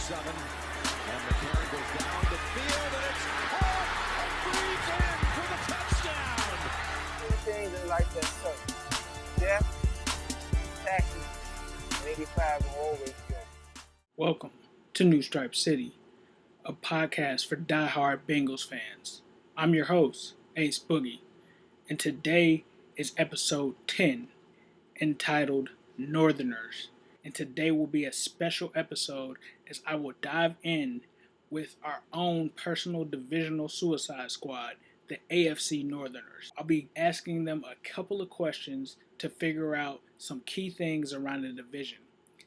7. And McCarron goes down the field, and it's caught and breathes in for the touchdown. Two things in life that suck: death, taxes, and 85 will always go. Welcome to New Stripe City, a podcast for diehard Bengals fans. I'm your host, Ace Boogie, and today is episode 10, entitled Northerners. And today will be a special episode as I will dive in with our own personal divisional suicide squad, the AFC Northerners. I'll be asking them a couple of questions to figure out some key things around the division.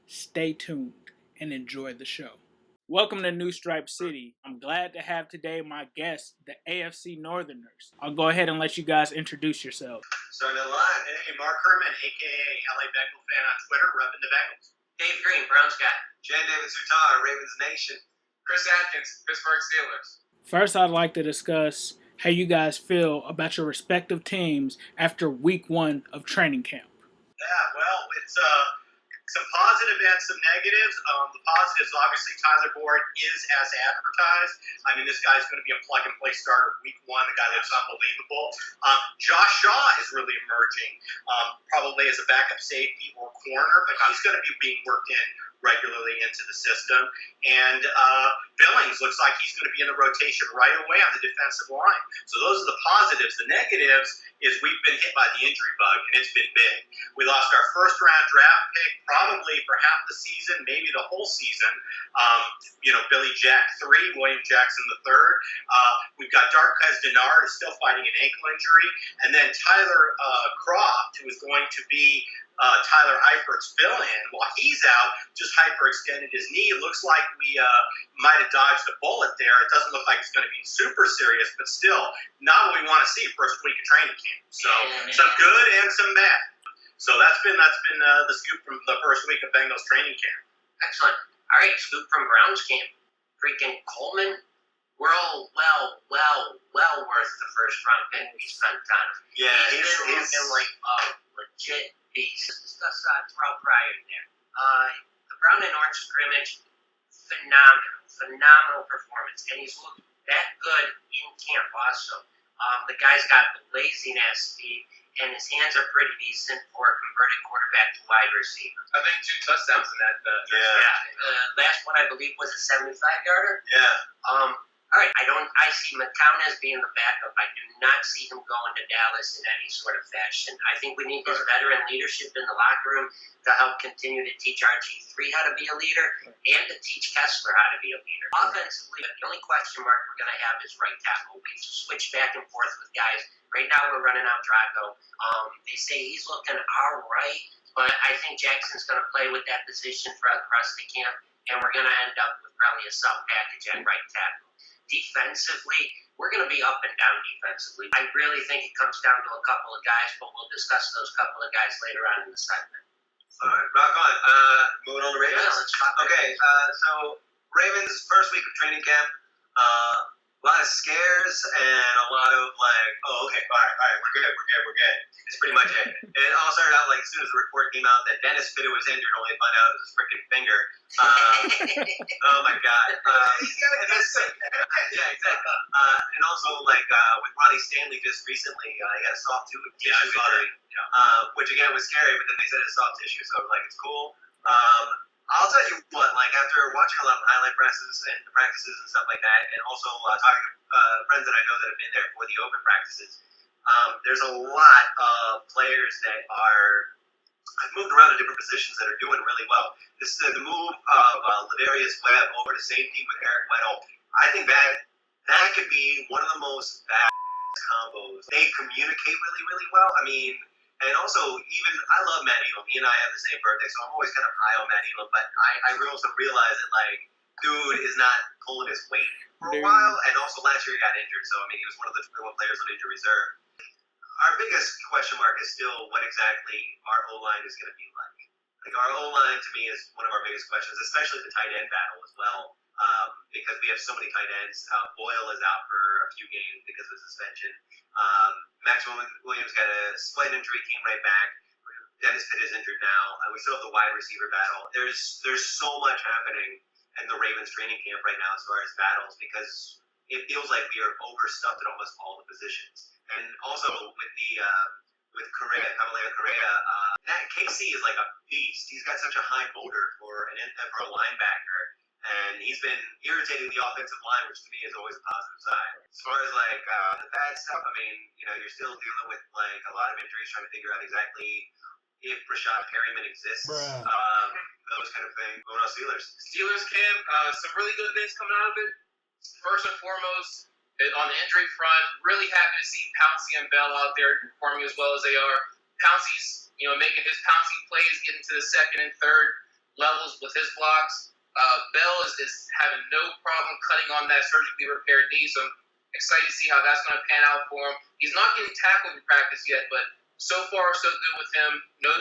Stay tuned and enjoy the show. Welcome to New Stripe City. I'm glad to have today my guests, the AFC Northerners. I'll go ahead and let you guys introduce yourselves. Starting the line. Hey, Mark Herman, a.k.a. LA Bengal fan on Twitter, repping the Bengals. Dave Green, Browns guy. Jen David Sutar, Ravens Nation. Chris Atkins, Pittsburgh Steelers. First, I'd like to discuss how you guys feel about your respective teams after week 1 of training camp. Yeah, well, it's some positive and some negatives. The positives, obviously, Tyler Boyd is as advertised. I mean, this guy's going to be a plug-and-play starter week 1. The guy looks unbelievable. Josh Shaw is really emerging, probably as a backup safety or corner, but he's going to be being worked in regularly into the system. And Billings looks like he's going to be in the rotation right away on the defensive line. So those are the positives. The negatives is we've been hit by the injury bug, and it's been big. We lost our first-round draft pick probably for half the season, maybe the whole season. Billy Jack 3, William Jackson the 3rd. We've got Darquez Denard, who's still fighting an ankle injury. And then Tyler Croft, who is going to be Tyler Heipert's fill-in. While he's out, just hyperextended his knee. It looks like we might have dodged a bullet there. It doesn't look like it's going to be super serious, but still, not what we want to see first week of training camp. So, some good and some bad. So that's been the scoop from the first week of Bengals training camp. Excellent. All right, scoop from Browns camp. Freaking Coleman, we're all well worth the first round pick we spent on him. Yeah, he's been like a legit beast. Let's discuss Terrell Pryor there. The Brown and Orange scrimmage, phenomenal performance, and he's looked that good in camp also. The guy's got blazing ass speed, and his hands are pretty decent for a converted quarterback to wide receiver. I think 2 touchdowns in that. Last one I believe was a 75-yarder. Yeah. All right, I see McCown as being the backup. I do not see him going to Dallas in any sort of fashion. I think we need his veteran leadership in the locker room to help continue to teach RG3 how to be a leader and to teach Kessler how to be a leader. Offensively, the only question mark we're going to have is right tackle. We've switched back and forth with guys. Right now we're running out Drago. They say he's looking all right, but I think Jackson's going to play with that position for the rest of the camp, and we're going to end up with probably a sub package at right tackle. Defensively, we're going to be up and down defensively. I really think it comes down to a couple of guys, but we'll discuss those couple of guys later on in the segment. All right, rock on. Moving on to Ravens. Yeah, let's talk Okay, so Ravens first week of training camp. A lot of scares and a lot of like, oh, okay, all right, we're good. It's pretty much it. And it all started out like as soon as the report came out that Dennis Pitta was injured, only to find out it was his freaking finger. Oh my God. Yeah, exactly. And also like with Ronnie Stanley just recently, he had a soft tissue injury, which again was scary, but then they said it's soft tissue, so like it's cool. I'll tell you what, like after watching a lot of highlight practices and stuff like that, and also talking to friends that I know that have been there for the open practices, there's a lot of players that I've moved around to different positions that are doing really well. This is the move of Ladarius Webb over to safety with Eric Weddle. I think that could be one of the most bad combos. They communicate really, really well. I mean, and also, even, I love Matt Elam. He and I have the same birthday, so I'm always kind of high on Matt Elam. But I also realize that, like, dude is not pulling his weight for a while. And also, last year he got injured. So, I mean, he was one of the 21 players on injury reserve. Our biggest question mark is still what exactly our O-line is going to be like. Like, our O-line, to me, is one of our biggest questions, especially the tight end battle as well. Because we have so many tight ends. Boyle is out for a few games because of suspension. Max Williams got a slight injury, came right back. Dennis Pitt is injured now. We still have the wide receiver battle. There's so much happening, and the Ravens training camp right now as far as battles, because it feels like we are overstuffed at almost all the positions. And also with Cavalera Correa, that KC is like a beast. He's got such a high motor for a linebacker, and he's been irritating the offensive line, which to me is always a positive sign. As far as like the bad stuff, I mean, you're still dealing with like a lot of injuries, trying to figure out exactly if Rashad Perryman exists. Those kind of things. Going on Steelers camp, some really good things coming out of it. First and foremost, on the injury front, really happy to see Pouncey and Bell out there performing as well as they are. Pouncey's, making his Pouncey plays, getting to the second and third levels with his blocks. Bell is having no problem cutting on that surgically repaired knee, so I'm excited to see how that's going to pan out for him. He's not getting tackled in practice yet, but so far so good with him. No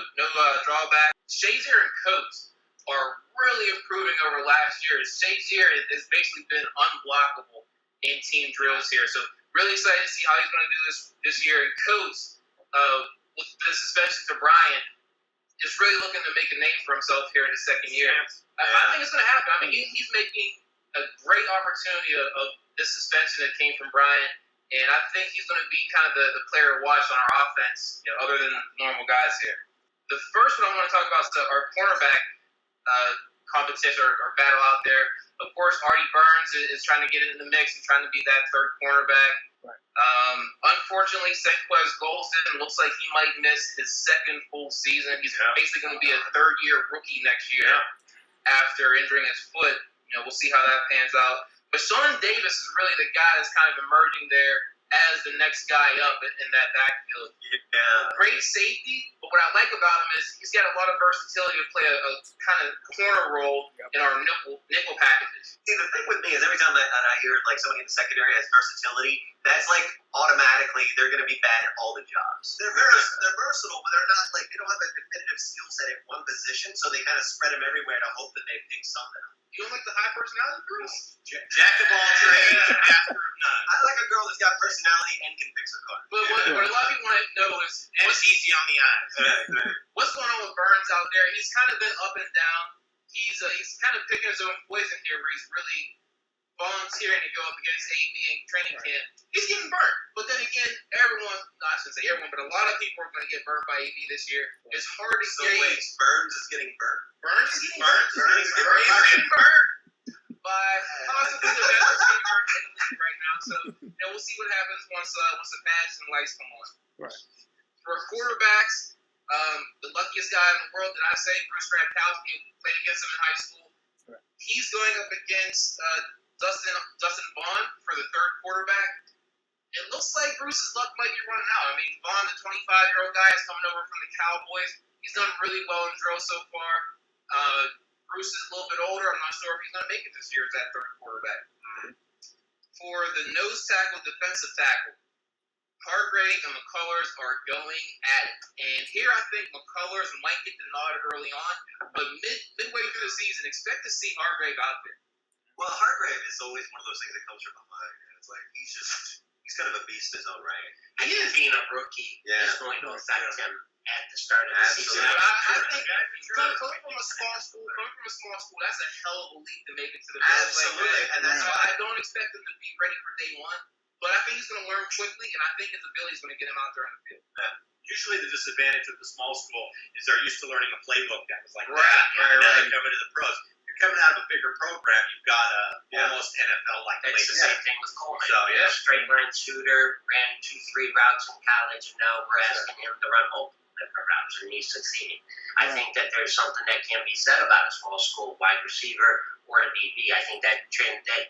drawback. Shazier and Coates are really improving over last year. Shazier has basically been unblockable in team drills here, so really excited to see how he's going to do this year. And Coates, with the suspension to Bryant, is really looking to make a name for himself here in his second year. I think it's going to happen. I mean, he's making a great opportunity of this suspension that came from Bryant, and I think he's going to be kind of the player to watch on our offense, other than normal guys here. The first one I want to talk about is our cornerback competition or battle out there. Of course, Artie Burns is trying to get into the mix and trying to be that third cornerback. Right. Unfortunately, Senquez Golston looks like he might miss his second full season. He's basically going to be a third-year rookie next year after injuring his foot. We'll see how that pans out. But Sean Davis is really the guy that's kind of emerging there as the next guy up in that backfield. Yeah. Great safety, but what I like about him is he's got a lot of versatility to play a kind of corner role in our nickel packages. See, the thing with me is every time that I hear like somebody in the secondary has versatility, that's like automatically they're going to be bad at all the jobs. They're versatile, but they're not like they don't have a definitive skill set at one position, so they kind of spread them everywhere to hope that they pick something up. You don't like the high personality girls? Jack of all trades, master of none. I like a girl that's got personality and can fix a car. But what a lot of people want to know is what's easy on the eyes. What's going on with Burns out there? He's kind of been up and down. He's kind of picking his own poison here, where he's really volunteering to go up against AB in training camp. He's getting burnt. But then again, I shouldn't say everyone, but a lot of people are going to get burnt by AB this year. It's hard to gauge. Wait, Burns is getting burnt? Burns is getting burnt by possibly the best receiver in the league right now. So we'll see what happens once the pads and lights come on. Right. For quarterbacks, the luckiest guy in the world, did I say, Bruce Gradkowski, played against him in high school. Right. He's going up against Dustin Vaughn for the third quarterback. It looks like Bruce's luck might be running out. I mean, Vaughn, the 25-year-old guy, is coming over from the Cowboys. He's done really well in drills so far. Bruce is a little bit older. I'm not sure if he's going to make it this year as that third quarterback. For the nose tackle, defensive tackle, Hargrave and McCullers are going at it. And here I think McCullers might get the nod early on, but midway through the season, expect to see Hargrave out there. Well, Hargrave is always one of those things that comes from behind. It's like he's kind of a beast in his own right. I think being a rookie is going to affect him at the start of the season. I think coming from a small school, that's a hell of a leap to make it to the best. Absolutely, and that's why I don't expect him to be ready for day one. But I think he's going to learn quickly, and I think his ability is going to get him out there on the field. Yeah. Usually the disadvantage of the small school is they're used to learning a playbook that was like Right. Now they're coming to the pros. You're coming out of a bigger program, you've got almost NFL-like It's the playbook. same thing with Coleman. So, yeah. Straight line shooter, ran 2-3 routes in college, and now we're asking him to run multiple different routes, and he's succeeding. I think that there's something that can be said about a small school wide receiver or a DB. I think that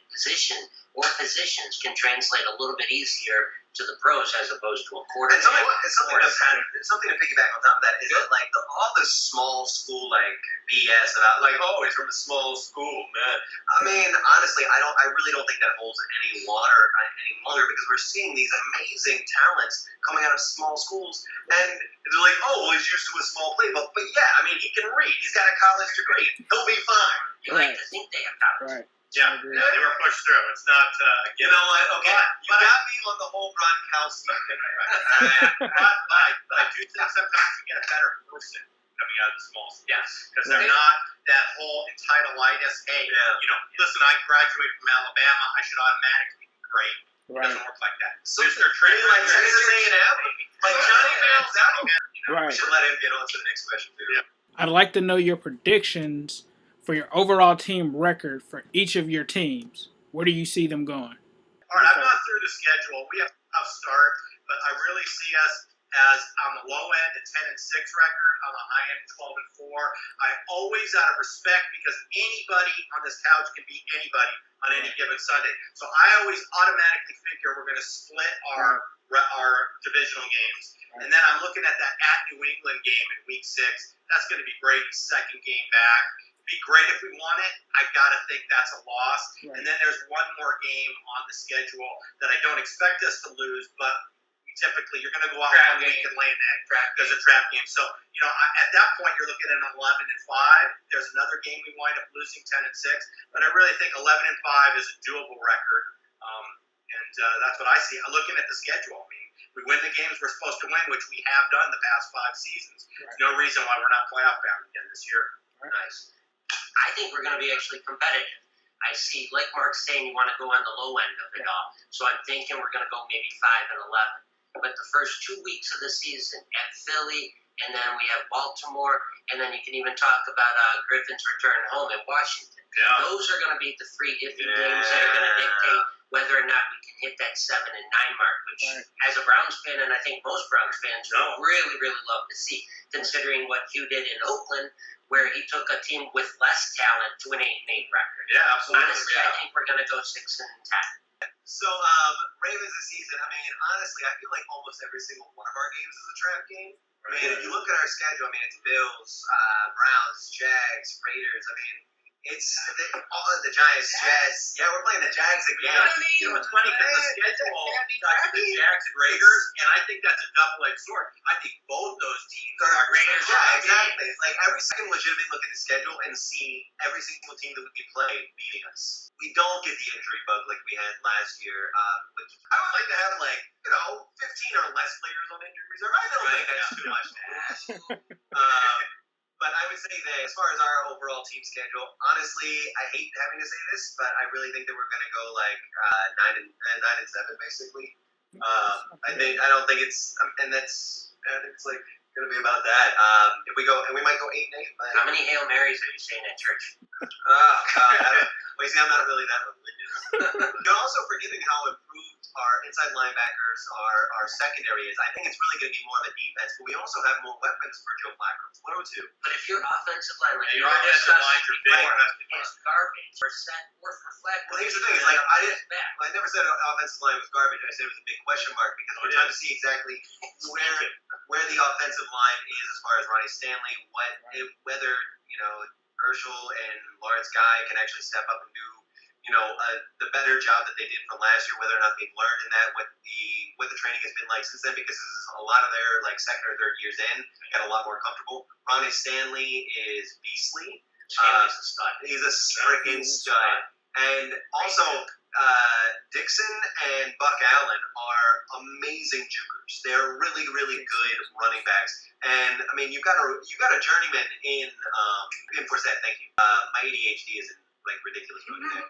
position or positions can translate a little bit easier to the pros as opposed to a quarterback. It's something to piggyback on top of that is that like all the small school like BS about like he's from a small school, man. I mean, honestly, I really don't think that holds any water any longer because we're seeing these amazing talents coming out of small schools, and they're like, he's used to a small playbook, but yeah, I mean, he can read. He's got a college degree. He'll be fine. You like to think they have college. Right. Yeah, they were pushed through. It's not, you know what? Okay, you got me on the whole Gronkowski thing, right? But I do think sometimes you get a better person coming out of the small schools. Yes. Because they're not that whole entitleitis. Hey, listen, I graduated from Alabama. I should automatically be great. It doesn't work like that. Mr. Trent, like Texas A&M, like Johnny Manziel. Right. We should let him get on to the next question too. Yeah. I'd like to know your predictions for your overall team record for each of your teams. Where do you see them going? All right, I've gone through the schedule. We have a tough start, but I really see us as on the low end a 10-6 record, on the high end 12-4. I always, out of respect, because anybody on this couch can beat anybody on any given Sunday. So I always automatically figure we're going to split our divisional games. And then I'm looking at that at New England game in week 6. That's going to be great. Second game back. Be great if we won it. I gotta think that's a loss. Right. And then there's one more game on the schedule that I don't expect us to lose, but typically you're gonna go out Trap 1 week game. and lay an egg. There's a trap game. So at that point you're looking at an 11-5. There's another game we wind up losing 10-6, but I really think 11-5 is a doable record. And that's what I see. I'm looking at the schedule. I mean, we win the games we're supposed to win, which we have done the past 5 seasons. Right. No reason why we're not playoff bound again this year. Nice. I think we're going to be actually competitive. I see, like Mark's saying, you want to go on the low end of it all. So I'm thinking we're going to go maybe 5-11. But the first 2 weeks of the season at Philly, and then we have Baltimore, and then you can even talk about Griffin's return home in Washington. Yeah. Those are going to be the 3 iffy games that are going to dictate whether or not we can hit that 7-9 mark, which as a Browns fan, and I think most Browns fans would really, really love to see, considering what Hugh did in Oakland, where he took a team with less talent to an 8-8 record. Yeah, absolutely. Honestly, I think we're going to go 6-10. So, Ravens this season, I mean, honestly, I feel like almost every single one of our games is a trap game. I mean, if you look at our schedule, I mean, it's Bills, Browns, Jags, Raiders. I mean, it's all of the Giants, Jets. Yeah, we're playing the Jags again. You know what I mean? What's funny because the schedule got the Jags and Raiders, and I think that's a double-edged sword. I think both those teams are Raiders. Yeah, exactly. It's like every second legitimate look at the schedule and see every single team that we play beating us. We don't get the injury bug like we had last year. Which I would like to have 15 or less players on injury reserve. I don't think that's too much to ask. But I would say that as far as our overall team schedule, honestly, I hate having to say this, but I really think that we're going to go 9-7 basically. I don't think it's, and that's, I think it's going to be about that. If we go, and we might go 8-8. How many Hail Marys are you saying at church? Oh God! Wait, see, I'm not really that religious. You're also forgetting how improved our inside linebackers, our secondary is. I think it's really going to be more of a defense, but we also have more weapons for Joe Flacco to throw to. But if your offensive line, like Your you offensive lines are big. is garbage, or set or for Flacco. Well, here's the thing: I never said our offensive line was garbage. I said it was a big question mark because we're trying to see exactly where the offensive line is as far as Ronnie Stanley, whether Herschel and Lawrence Guy can actually step up and do the better job that they did from last year, whether or not they've learned in that, what the training has been like since then, because this is a lot of their second or third years in, got a lot more comfortable. Ronnie Stanley is beastly. Stanley's a stud. He's a freaking stud. And also, Dixon and Buck Allen are amazing jukers. They're really, really good running backs. And I mean, you've got a journeyman in Forsett. Thank you. My ADHD isn't ridiculous today.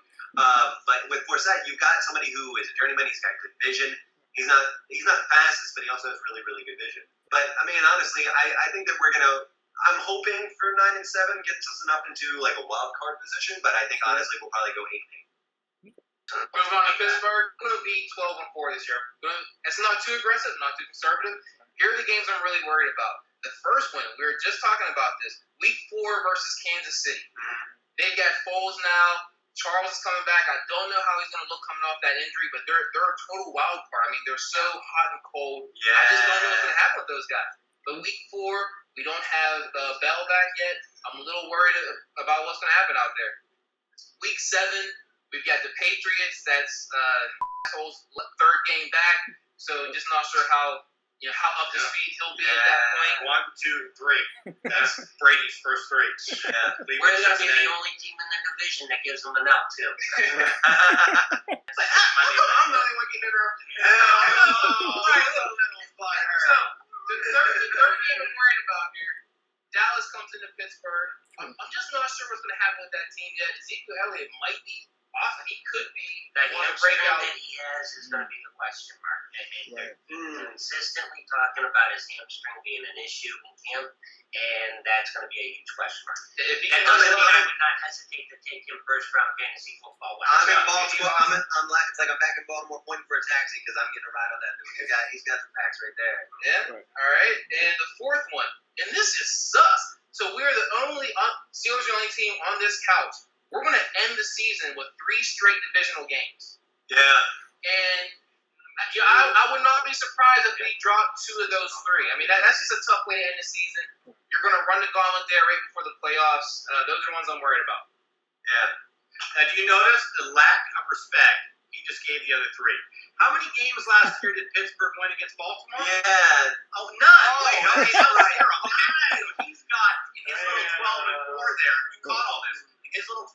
But with Forsett, you've got somebody who is a journeyman. He's got good vision. He's not the fastest, but he also has really, really good vision. But I mean, honestly, I think that I'm hoping for 9-7 gets us enough into a wild card position. But I think honestly, we'll probably go 8-8. Move on to Pittsburgh. We're going to be 12-4 this year. It's not too aggressive, not too conservative. Here are the games I'm really worried about. The first one, we were just talking about this. Week 4 versus Kansas City. They've got Foles now. Charles is coming back. I don't know how he's going to look coming off that injury, but they're a total wild card. I mean, they're so hot and cold. Yeah. I just don't know what's going to happen with those guys. But week 4, we don't have Bell back yet. I'm a little worried about what's going to happen out there. Week 7, we've got the Patriots. That's asshole's third game back. So just not sure how up to speed he'll be at that point. 1, 2, 3. That's Brady's first 3. Yeah. We're going to be the only team in the division that gives them an out, too. I'm the only one getting interrupted. So, the third game I'm worried about here, Dallas comes into Pittsburgh. I'm just not sure what's going to happen with that team yet. Ezekiel Elliott might be off, and he could be That one hamstring breakout. that he has is going to be the question mark. Right. They're consistently talking about his hamstring being an issue in camp, and that's going to be a huge question mark. If he That can doesn't mean I would not hesitate to take him first round fantasy football. I'm in Baltimore. It's like I'm back in Baltimore pointing for a taxi because I'm getting a ride on that dude. He's got the facts right there. Yeah. Right. All right. And the fourth one, and this is sus. So we're the only Steelers are the only team on this couch. We're going to end the season with 3 straight divisional games. Yeah. And I would not be surprised if we dropped 2 of those 3. I mean, that's just a tough way to end the season. You're going to run the gauntlet there right before the playoffs. Those are the ones I'm worried about. Yeah. Now, do you notice the lack of respect he just gave the other 3? How many games last year did Pittsburgh win against Baltimore? Yeah. Oh, none. Wait, okay, that was 0. He's got in his little 12-4 there. You caught all this. In his little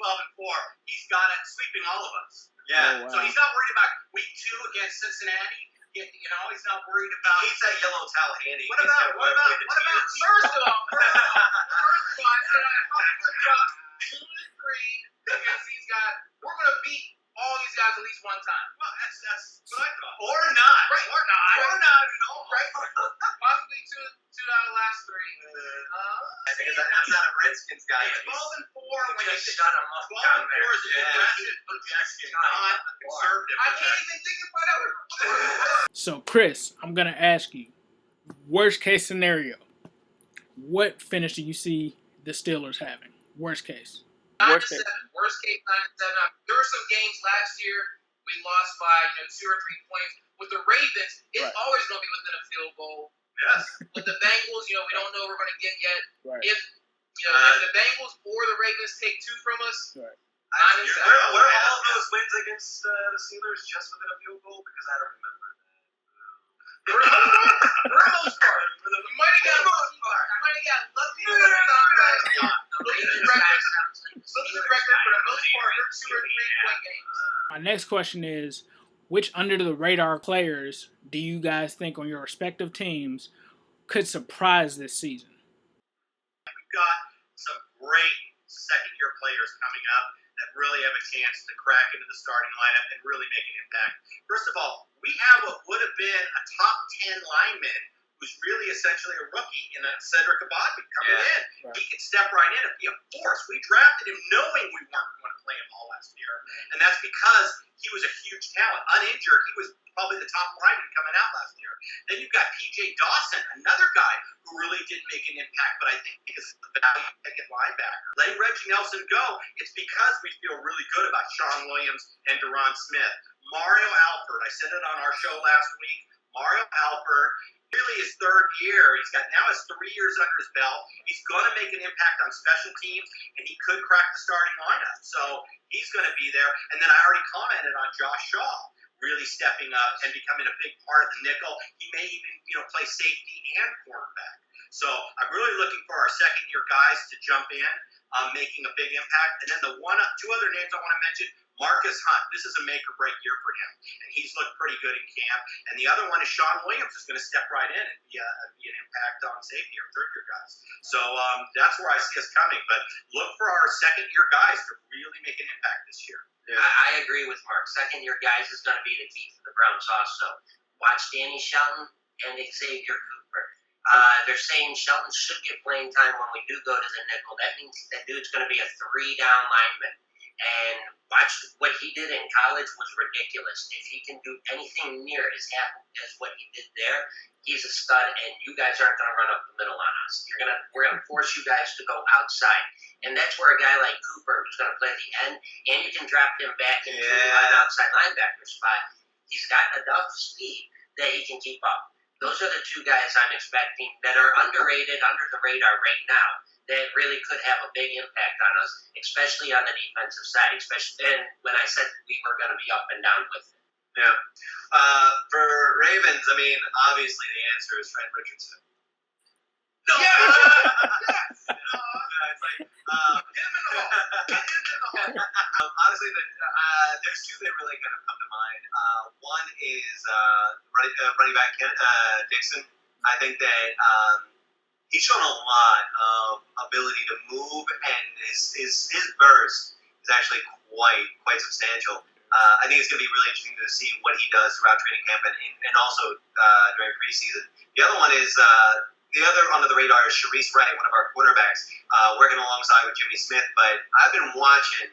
12-4, he's got it sweeping all of us. Yeah. Oh, wow. So he's not worried about week 2 against Cincinnati. You know, he's not worried about. He needs that yellow towel handy. What about? First of all, I said I probably would drop 2 to 3 against these guys. We're going to beat all these guys at least one time. Well, that's what I thought. Or not. Right. Or not. Or not at all. Right? Possibly two out of the last 3. Because I'm not a Redskins guy. 12-4 when you Just shut him up down 12-4 there. is a progressive projection, not a conservative I can't projection. even think about that. So, Chris, I'm going to ask you, worst case scenario, what finish do you see the Steelers having? Worst case. 9-7. Worst case 9-7. There were some games last year we lost by 2 or 3 points. With the Ravens, it's Right. always going to be within a field goal. Yes. With the Bengals, we don't know what we're going to get yet. Right. If the Bengals or the Ravens take 2 from us, Right. 9-7. Were all of those wins against the Steelers just within a field goal? Because I don't remember that. For the most part. We might have got lucky. Look at the record for the most part. We're 2 or 3 point games. My next question is, which under-the-radar players do you guys think on your respective teams could surprise this season? We've got some great second-year players coming up that really have a chance to crack into the starting lineup and really make an impact. First of all, we have what would have been a top 10 lineman who's really essentially a rookie in Cedric Abadby coming in. Right. He can step right in and be a force. We drafted him knowing we weren't going to play him all last year, and that's because he was a huge talent. Uninjured, he was probably the top lineman coming out last year. Then you've got P.J. Dawson, another guy who really didn't make an impact, but I think is the value ticket linebacker. Letting Reggie Nelson go, it's because we feel really good about Sean Williams and Deron Smith. Mario Alford, I said it on our show last week. Mario Alford, really his 3rd year. He's got now his 3 years under his belt. He's going to make an impact on special teams, and he could crack the starting lineup. So he's going to be there. And then I already commented on Josh Shaw really stepping up and becoming a big part of the nickel. He may even, play safety and cornerback. So I'm really looking for our second-year guys to jump in, making a big impact. And then 2 other names I want to mention. Marcus Hunt, this is a make-or-break year for him, and he's looked pretty good in camp. And the other one is Sean Williams is going to step right in and be an impact on safety or third-year guys. So that's where I see us coming. But look for our second-year guys to really make an impact this year. Yeah. I agree with Mark. Second-year guys is going to be the key for the Browns also. Watch Danny Shelton and Xavier Cooper. They're saying Shelton should get playing time when we do go to the nickel. That means that dude's going to be a 3-down lineman. And watch what he did in college was ridiculous. If he can do anything near as what he did there, he's a stud. And you guys aren't going to run up the middle on us. We're going to force you guys to go outside, and that's where a guy like Cooper, who's going to play the end, and you can drop him back into an outside linebacker spot. He's got enough speed that he can keep up. Those are the 2 guys I'm expecting that are underrated, under the radar right now, that really could have a big impact on us, especially on the defensive side, especially when I said we were going to be up and down with it. Yeah. For Ravens, I mean, obviously the answer is Trent Richardson. No! Yes! It's like, Get him in the hole. Get him in the hole. honestly, there's 2 that really kind of come to mind. One is running back Dixon. I think that he's shown a lot of ability to move, and his burst is actually quite substantial. I think it's going to be really interesting to see what he does throughout training camp and also during preseason. The other one is the other under the radar is Sharice Wright, one of our quarterbacks, working alongside with Jimmy Smith. But I've been watching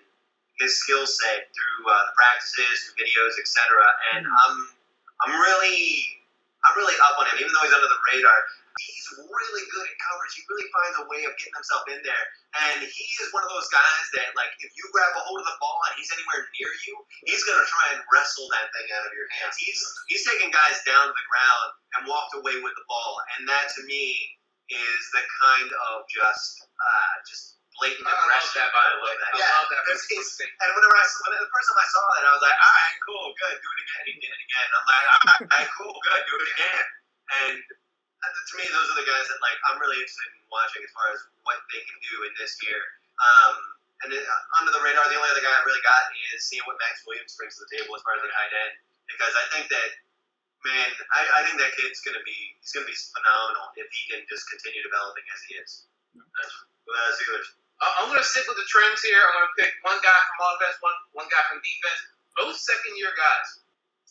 his skill set through the practices, through videos, etc. And I'm really up on him, even though he's under the radar. He's really good at coverage. He really finds a way of getting himself in there. And he is one of those guys that, like, if you grab a hold of the ball and he's anywhere near you, he's going to try and wrestle that thing out of your hands. He's taking guys down to the ground and walked away with the ball. And that, to me, is the kind of just blatant aggression. I love that. I love that. And when the first time I saw that, I was like, all right, cool, good, do it again. He did it again. I'm like, all right, cool, good, do it again. And to me, those are the guys that, like, I'm really interested in watching as far as what they can do in this year. And then, under the radar, the only other guy I really got is seeing what Max Williams brings to the table as far as the tight end, because I think that, man, I think that kid's gonna be phenomenal if he can just continue developing as he is. Steelers. I'm going to stick with the trends here. I'm going to pick one guy from offense, one guy from defense, both second-year guys.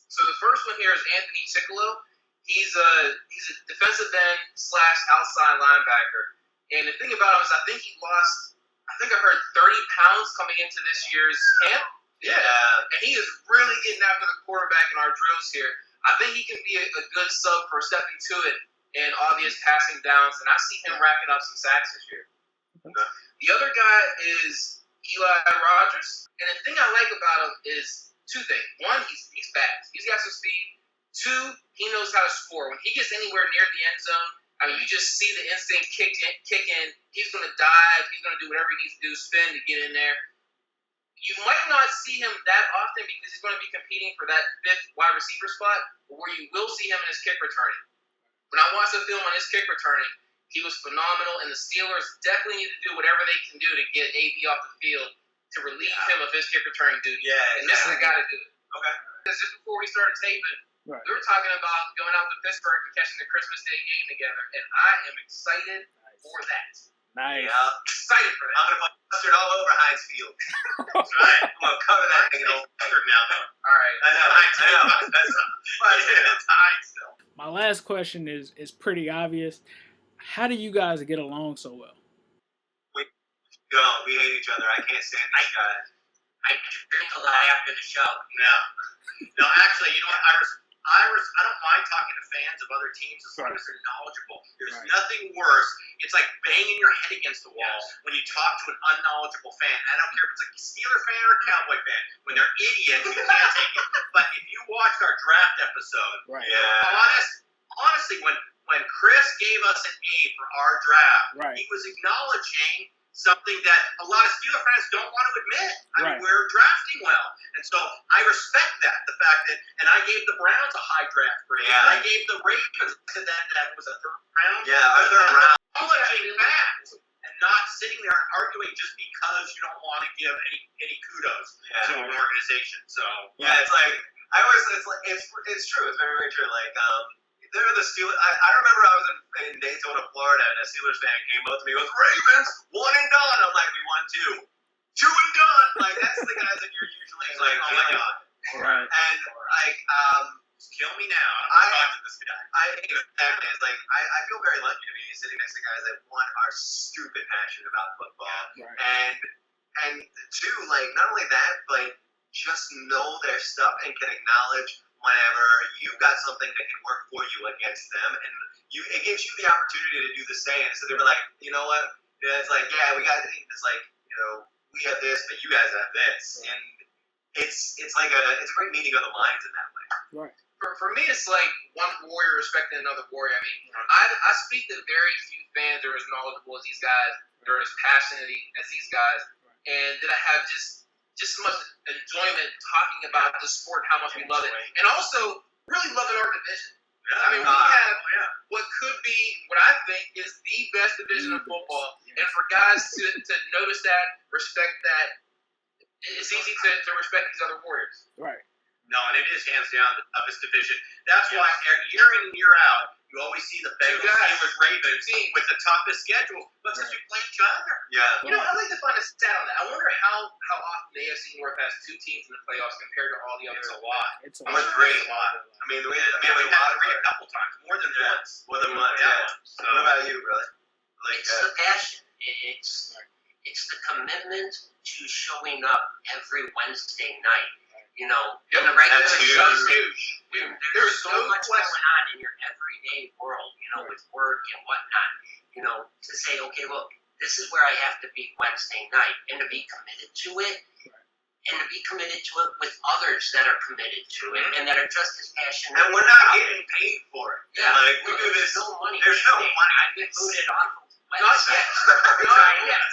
So the first one here is Anthony Chickalo. He's a defensive end / outside linebacker. And the thing about him is I think I heard 30 pounds coming into this year's camp. Yeah. And he is really getting after the quarterback in our drills here. I think he can be a good sub for stepping to it in obvious passing downs. And I see him racking up some sacks this year. Okay. The other guy is Eli Rogers. And the thing I like about him is two things. One, he's fast. He's got some speed. Two, he knows how to score. When he gets anywhere near the end zone, I mean, you just see the instinct kick in. He's going to dive. He's going to do whatever he needs to do, spin to get in there. You might not see him that often because he's going to be competing for that fifth wide receiver spot, but where you will see him in his kick returning. When I watched the film on his kick returning, he was phenomenal, and the Steelers definitely need to do whatever they can do to get AB off the field to relieve him of his kick returning duty. Yeah, and this is the guy to do it. Okay. Because just before we started taping, Right. we were talking about going out to Pittsburgh and catching the Christmas Day game together, and I am excited for that. Nice. Yeah. Excited for that. I'm going to put mustard all over Heinz Field. That's right. I'm going to cover that thing in old mustard now, though. All right. I know. It's Heinz still. My last question is pretty obvious. How do you guys get along so well? We hate each other. I can't stand these guys. I drink a lot after the show. No, actually, you know what? I don't mind talking to fans of other teams as long as they're knowledgeable. There's nothing worse. It's like banging your head against the wall when you talk to an unknowledgeable fan. I don't care if it's a Steeler fan or a Cowboy fan. When they're idiots, you can't take it. But if you watched our draft episode, honestly, when Chris gave us an A for our draft, he was acknowledging something that a lot of Steeler fans don't want to admit. I mean, we're drafting well. And so I respect that, the fact that, and I gave the Browns a high draft grade. Yeah. And I gave the Ravens, that was a third round. Yeah, a third round. Acknowledging that and not sitting there and arguing just because you don't want to give any kudos to an organization. So, it's like, it's true. It's very, very true. Like, they're the Steelers. I remember I was in Daytona, Florida, and a Steelers fan came up to me and goes, Ravens, 1 and done. I'm like, we won 2. 2 and done. Like, that's the guys that you're usually like, oh my God. Right. And, like, just kill me now. I talk to this guy. It's like, I feel very lucky to be sitting next to guys that, one, are stupid passionate about football. Right. And two, like, not only that, but just know their stuff and can acknowledge whenever you've got something that can work for you against them, and it gives you the opportunity to do the same. So they're like, you know what? It's like, we got. It's like, we have this, but you guys have this, and it's like it's a great meeting of the minds in that way. Right. For me, it's like one warrior respecting another warrior. I mean, I speak to very few fans that are as knowledgeable as these guys, that are as passionate as these guys, and that I have just so much enjoyment talking about the sport, how much we love it, and also really loving our division. I mean, we have what could be, what I think is the best division of football, and for guys to notice that, respect that, it's easy to respect these other warriors. Right. No, and it is hands down the toughest division. That's why year in and year out, You always see the Bengals team with Ravens with the toughest schedule, but since we play each other. Yeah. You know, I'd like to find a stat on that. I wonder how often the AFC North has two teams in the playoffs compared to all the others. It's a lot. It's I'm sure it's a lot. I mean, we've had three a couple times, more than once. More than once, yeah. So, what about you, brother? Like, It's the passion. It's the commitment to showing up every Wednesday night. You know, in the regular that's season, huge. there's so much going on in your everyday world, you know, with work and whatnot. You know, to say, okay, look, this is where I have to be Wednesday night, and to be committed to it, and to be committed to it with others that are committed to it, and that are just as passionate. and we're not getting paid for it. Yeah, Like, we do there's this. no money. There's no money. I've been booted off of Not websites. yet. Not yet.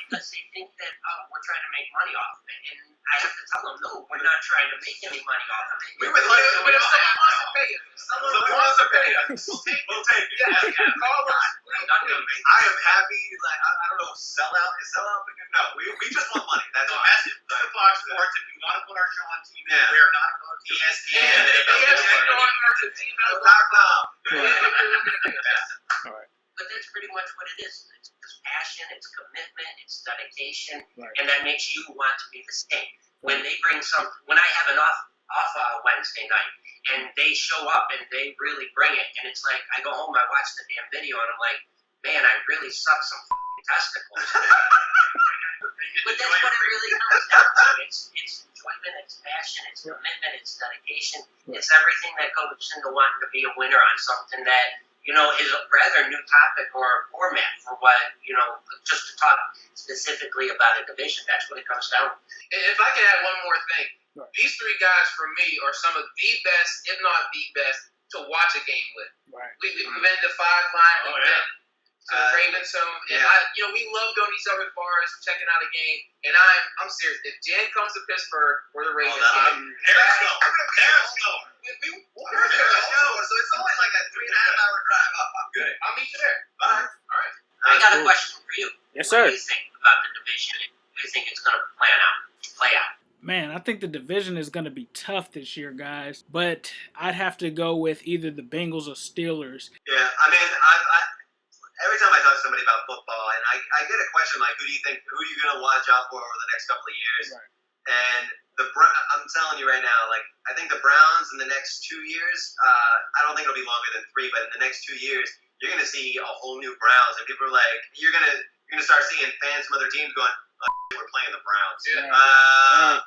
Because they think that we're trying to make money off of it, and I have to tell them, no, we're not trying to make any money off of it. We would like to, But if someone wants to pay us, Someone wants to pay us. We'll take it. yeah, call us. I am happy. Like, I don't know, sellout. Is sellout? No, we just want money. That's The all. message to Fox Sports, if you want to put our show on TV, Yeah. we are not going to ESPN. But that's pretty much what it is. It's passion, it's commitment, it's dedication, Right. and that makes you want to be the same. When they bring when I have an off Wednesday night, and they show up and they really bring it, and it's like I go home, I watch the damn video, and I'm like, man, I really suck some testicles. But that's what it really comes down to. It's enjoyment, it's passion, it's commitment, it's dedication. It's everything that goes into wanting to be a winner on something that, you know, is a rather new topic or format for what, you know, just to talk specifically about a division. That's what it comes down to. If I can add one more thing, these three guys for me are some of the best, if not the best, to watch a game with. Right. We've been to Five Line, we've been to the Ravens home, and we love going to each other's bars, checking out a game. And I'm serious. If Jen comes to Pittsburgh for the Ravens game, Eric's going. We're doing a show, so it's only like a 3.5 hour drive. Oh, I'm good. I'll meet you there. Bye. All right. I got a question for you. Yes, What sir. do you think about the division? What do you think it's going to play out? Man, I think the division is going to be tough this year, guys. But I'd have to go with either the Bengals or Steelers. Yeah, I mean, every time I talk to somebody about football, and I get a question like, who are you going to watch out for over the next couple of years? Right. And I'm telling you right now, like, I think the Browns in the next 2 years, I don't think it'll be longer than 3, but in the next 2 years, you're going to see a whole new Browns, and people are like, you're going to start seeing fans from other teams going, we're playing the Browns. Yeah. God.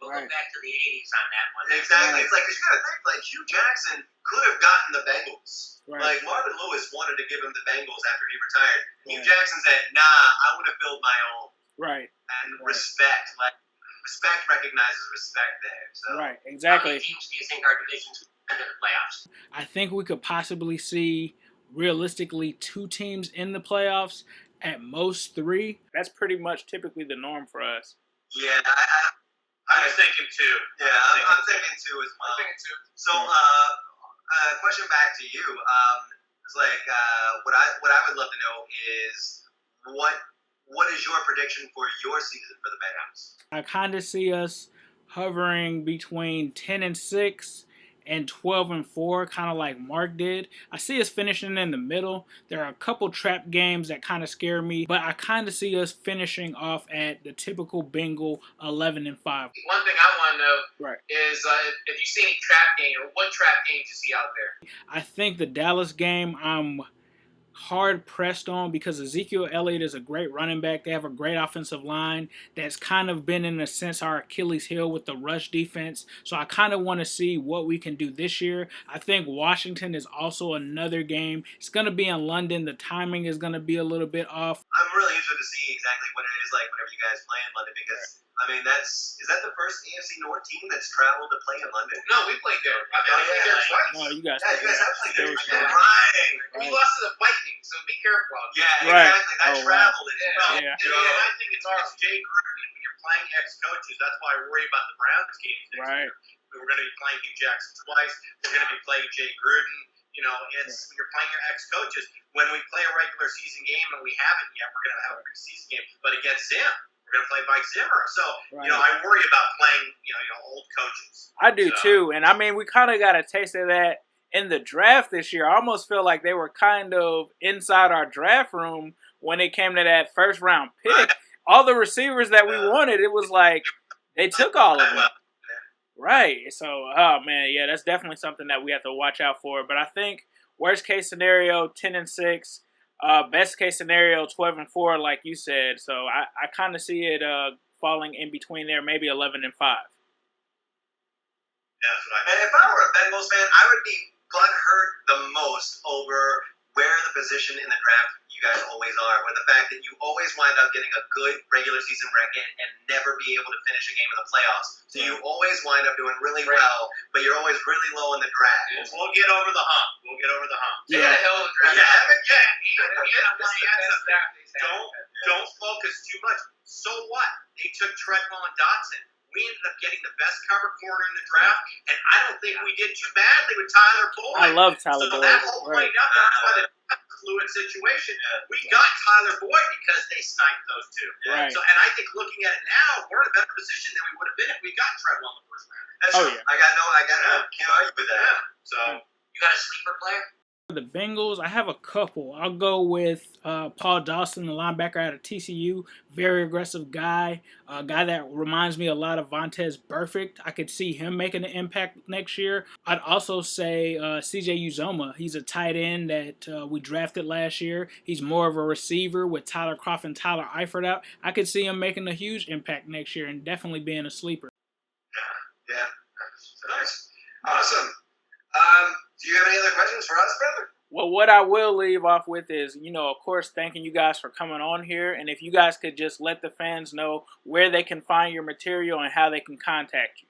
We'll go back to the 80s on that one. Exactly. Right. It's like, 'cause you got to think, like, Hugh Jackson could have gotten the Bengals. Right. Like, Marvin Lewis wanted to give him the Bengals after he retired. Right. Hugh Jackson said, nah, I want to build my own. Right. And respect. Like, respect recognizes respect there. So. Right. How Exactly. many teams do you think our division's going to the playoffs? I think we could possibly see, realistically, 2 teams in the playoffs, at most 3. That's pretty much typically the norm for us. Yeah, I was thinking too. Yeah, I'm thinking 2 as well. I think it's So, question back to you. It's like, what I would love to know is what is your prediction for your season for the Bengals? I kind of see us hovering between 10-6 and 12-4, kind of like Mark did. I see us finishing in the middle. There are a couple trap games that kind of scare me, but I kind of see us finishing off at the typical Bengal 11-5. one thing I want to know Right. is if you see any trap game or what trap games you see out there. I think the Dallas game I'm hard pressed on because Ezekiel Elliott is a great running back. They have a great offensive line that's kind of been, in a sense, our Achilles heel with the rush defense. So I kind of want to see what we can do this year. I think Washington is also another game. It's going to be in London. The timing is going to be a little bit off. I'm really interested to see exactly what it is like whenever you guys play in London because, I mean, is that the first AFC North team that's traveled to play in London? No, we played there. I played there twice. No, you guys. Yeah, you guys have played there. Still Right. We lost to the Vikings, so be careful out there. Yeah, Right. exactly. That Oh, wow. traveled as well. Yeah. And I think it's Jay Gruden. When you're playing ex-coaches, that's why I worry about the Browns games next Right. year. We're going to be playing Hugh Jackson twice. We're going to be playing Jay Gruden. You know, when you're playing your ex-coaches. When we play a regular season game, and we haven't yet, we're going to have a preseason game. But against Zim, we're going to play Mike Zimmer. So, Right. I worry about playing, old coaches. I do too. And I mean, we kind of got a taste of that in the draft this year, I almost feel like they were kind of inside our draft room when it came to that first round pick. All the receivers that we wanted, it was like they took all of them. Right. So, oh man, yeah, that's definitely something that we have to watch out for. But I think worst case scenario, 10-6. Best case scenario, 12-4, like you said. So I kind of see it falling in between there, maybe 11-5. That's what and if I were a Bengals fan, I would be butthurt the most over where the position in the draft you guys always are, or the fact that you always wind up getting a good regular season record and never be able to finish a game in the playoffs. So you always wind up doing really well, but you're always really low in the draft. We'll get over the hump. They had a hell of a draft. Don't focus too much. So what? They took Treadwell and Dotson. We ended up getting the best cover corner in the draft, and I don't think we did too badly with Tyler Boyd. I love Tyler Boyd. So that whole played out. That's why the fluid situation. We got Tyler Boyd because they sniped those two. Right. So, and I think looking at it now, we're in a better position than we would have been if we got Treadwell in the first round. That's true. Yeah. Can't argue with that. Yeah. So You got a sleeper player? The Bengals, I have a couple. I'll go with Paul Dawson, the linebacker out of TCU. Very aggressive guy. A guy that reminds me a lot of Vontaze Burfict. I could see him making an impact next year. I'd also say CJ Uzoma. He's a tight end that we drafted last year. He's more of a receiver with Tyler Kroft and Tyler Eifert out. I could see him making a huge impact next year and definitely being a sleeper. Yeah. Nice. Awesome. Do you have any other questions for us, brother? Well, what I will leave off with is, of course, thanking you guys for coming on here. And if you guys could just let the fans know where they can find your material and how they can contact you.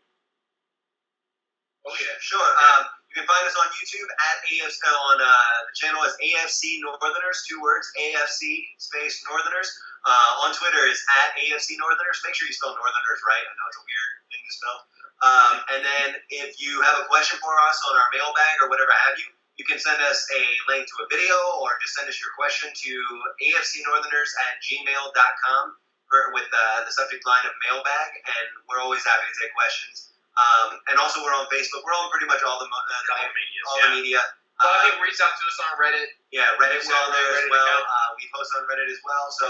Oh, yeah, sure. You can find us on YouTube at the channel is AFC Northerners, 2 words, AFC space Northerners. On Twitter is at AFC Northerners. Make sure you spell Northerners right. I know it's a weird thing to spell. And then if you have a question for us on our mailbag or whatever have you, you can send us a link to a video or just send us your question to afcnortherners@gmail.com with the subject line of mailbag, and we're always happy to take questions. And also we're on Facebook. We're on pretty much all the media. A lot of people reach out to us on Reddit. Yeah, Reddit's on there as well. We post on Reddit as well. So,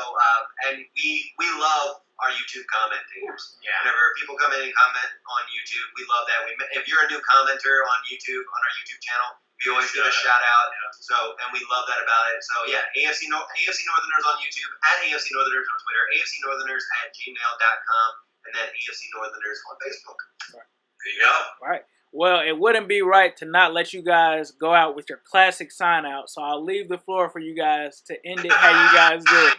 and we love our YouTube commentators. Yeah. Whenever people come in and comment on YouTube, we love that. If you're a new commenter on YouTube, on our YouTube channel, we always give a shout out. Yeah. So, and we love that about it. So, yeah, AFC Northerners on YouTube, at AFC Northerners on Twitter, afcnortherners@gmail.com, and then AFC Northerners on Facebook. Right. There you go. All right. Well, it wouldn't be right to not let you guys go out with your classic sign out, so I'll leave the floor for you guys to end it how you guys do. All right,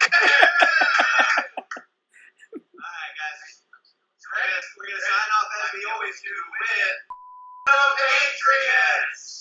guys. We're going to sign off as we always do with the Patriots.